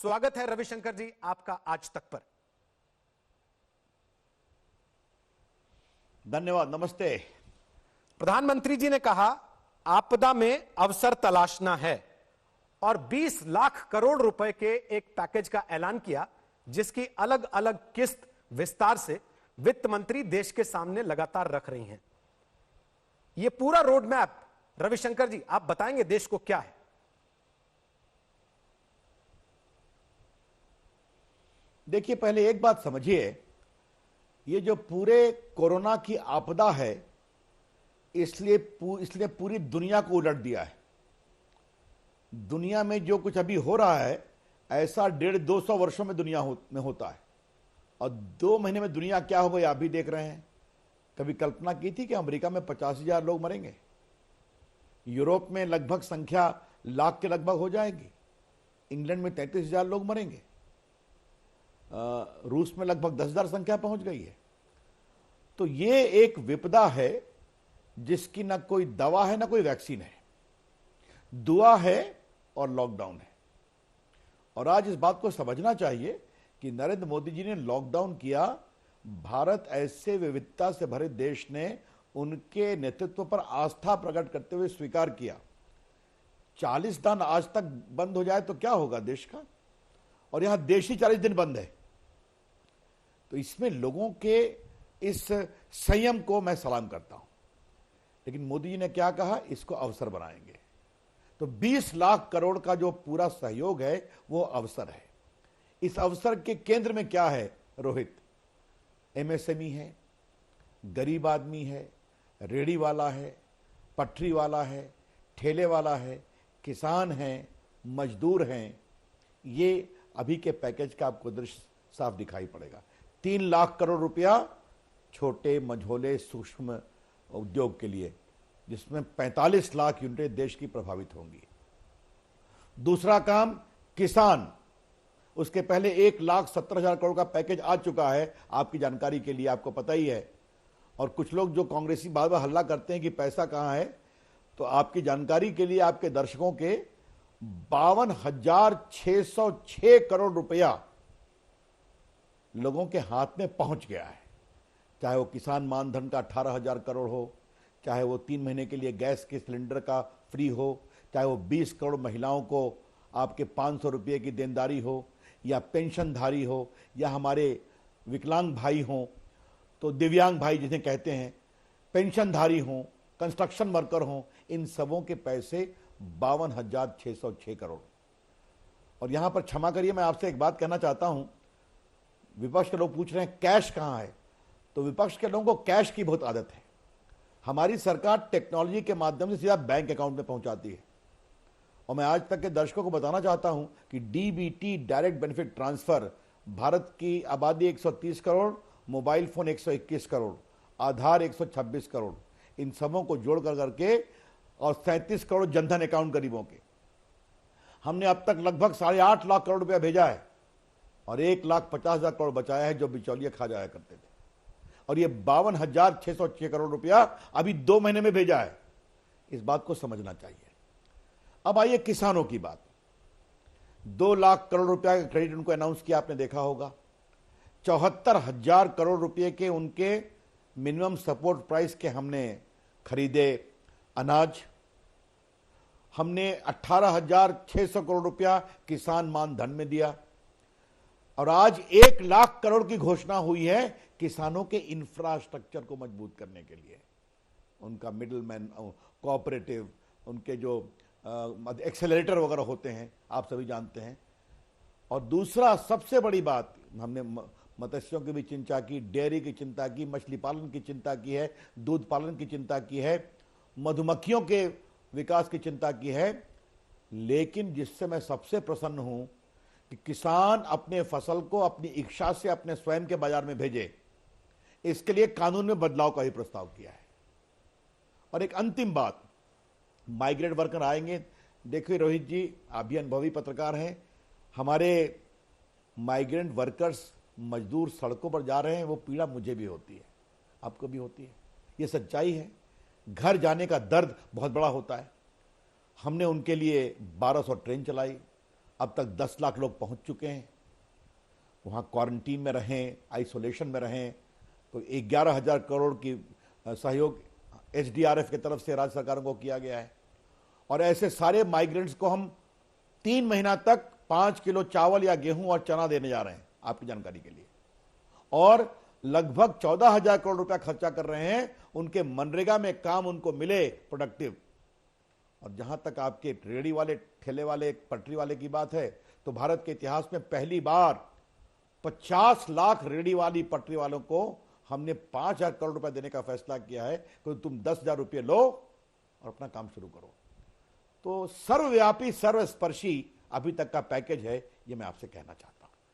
स्वागत है रविशंकर जी आपका आज तक पर। धन्यवाद, नमस्ते। प्रधानमंत्री जी ने कहा आपदा में अवसर तलाशना है और 20 लाख करोड़ रुपए के एक पैकेज का ऐलान किया, जिसकी अलग अलग किस्त विस्तार से वित्त मंत्री देश के सामने लगातार रख रही हैं। यह पूरा रोड मैप रविशंकर जी आप बताएंगे देश को क्या है? देखिए, पहले एक बात समझिए, ये जो पूरे कोरोना की आपदा है इसलिए पूरी दुनिया को उलट दिया है। दुनिया में जो कुछ अभी हो रहा है ऐसा 150-200 वर्षों में दुनिया में होता है, और 2 महीने में दुनिया क्या हो गई आप भी देख रहे हैं। कभी कल्पना की थी कि अमेरिका में 50,000 लोग मरेंगे, यूरोप में लगभग संख्या लाख के लगभग हो जाएगी, इंग्लैंड में 33,000 लोग मरेंगे, रूस में लगभग 10,000 संख्या पहुंच गई है। तो ये एक विपदा है जिसकी ना कोई दवा है ना कोई वैक्सीन है, दुआ है और लॉकडाउन है। और आज इस बात को समझना चाहिए कि नरेंद्र मोदी जी ने लॉकडाउन किया, भारत ऐसे विविधता से भरे देश ने उनके नेतृत्व पर आस्था प्रकट करते हुए स्वीकार किया। 40 दिन आज तक बंद हो जाए तो क्या होगा देश का, और यहां देश ही 40 दिन बंद है। तो इसमें लोगों के इस संयम को मैं सलाम करता हूं। लेकिन मोदी जी ने क्या कहा, इसको अवसर बनाएंगे। तो 20 लाख करोड़ का जो पूरा सहयोग है वो अवसर है। इस अवसर के केंद्र में क्या है रोहित? एमएसएमई है, गरीब आदमी है, रेड़ी वाला है, पटरी वाला है, ठेले वाला है, किसान हैं, मजदूर हैं। ये अभी के पैकेज का आपको दृश्य साफ दिखाई पड़ेगा। 3 लाख करोड़ रुपया छोटे मझोले सूक्ष्म उद्योग के लिए, जिसमें 45 लाख यूनिटें देश की प्रभावित होंगी। दूसरा काम किसान, उसके पहले 1,70,000 करोड़ का पैकेज आ चुका है, आपकी जानकारी के लिए, आपको पता ही है। और कुछ लोग जो कांग्रेसी बार बार हल्ला करते हैं कि पैसा कहां है, तो आपकी जानकारी के लिए, आपके दर्शकों के 52,606 करोड़ रुपया लोगों के हाथ में पहुंच गया है। चाहे वो किसान मानधन का 18,000 करोड़ हो, चाहे वो 3 महीने के लिए गैस के सिलेंडर का फ्री हो, चाहे वो 20 करोड़ महिलाओं को आपके 500 रुपये की देनदारी हो, या पेंशनधारी हो, या हमारे विकलांग भाई हों, तो दिव्यांग भाई जिन्हें कहते हैं, पेंशनधारी हों, कंस्ट्रक्शन वर्कर हों, इन सबों के पैसे 52,606 करोड़। और यहां पर क्षमा करिए, मैं आपसे एक बात कहना चाहता हूं। विपक्ष के लोग पूछ रहे हैं कैश कहां है, तो विपक्ष के लोगों को कैश की बहुत आदत है। हमारी सरकार टेक्नोलॉजी के माध्यम से सीधा बैंक अकाउंट में पहुंचाती है। और मैं आज तक के दर्शकों को बताना चाहता हूं कि DBT, direct benefit transfer, Bharat की आबादी 130 करोड़, मोबाइल फोन 121 करोड़, आधार 126 करोड़, इन सबों को जोड़ कर करके, और 37 करोड़ जनधन अकाउंट गरीबों के, हमने अब तक लगभग 8.5 लाख करोड़ रुपया भेजा है, और 1,50,000 करोड़ बचाया है जो बिचौलिए खा जाया करते थे। और ये 52,606 करोड़ रुपया अभी 2 महीने में भेजा है। इस बात को समझना चाहिए। अब आइए किसानों की बात। 2 लाख करोड़ रुपया का क्रेडिट उनको अनाउंस किया, आपने देखा होगा। 74,000 करोड़ रुपए के उनके मिनिमम सपोर्ट प्राइस के हमने खरीदे अनाज। हमने 18,600 करोड़ रुपया किसान मान धन में दिया। और आज 1 लाख करोड़ की घोषणा हुई है किसानों के इंफ्रास्ट्रक्चर को मजबूत करने के लिए, उनका मिडिलमैन कोऑपरेटिव, उनके जो एक्सेलरेटर वगैरह होते हैं, आप सभी जानते हैं। और दूसरा सबसे बड़ी बात, हमने मत्स्यों की भी चिंता की, डेयरी की चिंता की, मछली पालन की चिंता की है, दूध पालन की चिंता की है, मधुमक्खियों के विकास की चिंता की है। लेकिन जिससे मैं सबसे प्रसन्न हूं कि किसान अपने फसल को अपनी इच्छा से अपने स्वयं के बाजार में भेजे, इसके लिए कानून में बदलाव का ही प्रस्ताव किया है। और एक अंतिम बात, माइग्रेंट वर्कर आएंगे। देखिए रोहित जी, आप भी अनुभवी पत्रकार हैं, हमारे माइग्रेंट वर्कर्स, मजदूर सड़कों पर जा रहे हैं, वो पीड़ा मुझे भी होती है, आपको भी होती है, ये सच्चाई है। घर जाने का दर्द बहुत बड़ा होता है। हमने उनके लिए 1200 ट्रेन चलाई, अब तक 10 लाख लोग पहुंच चुके हैं। वहां क्वारंटीन में रहें, आइसोलेशन में रहें। तो 11,000 करोड़ की सहयोग एसडीआरएफ की तरफ से राज्य सरकारों को किया गया है। और ऐसे सारे माइग्रेंट्स को हम 3 महीना तक 5 किलो चावल या गेहूं और चना देने जा रहे हैं, आपकी जानकारी के लिए। और लगभग 14,000 करोड़ रुपया खर्चा कर रहे हैं उनके मनरेगा में काम उनको मिले प्रोडक्टिव। और जहां तक आपके रेडी वाले, ठेले वाले, पटरी वाले की बात है, तो भारत के इतिहास में पहली बार 50 लाख रेडी वाली पटरी वालों को हमने 5,000 करोड़ रुपए देने का फैसला किया है कि तुम 10,000 रुपये लो और अपना काम शुरू करो। तो सर्वव्यापी, सर्वस्पर्शी अभी तक का पैकेज है, ये मैं आपसे कहना चाहता हूं।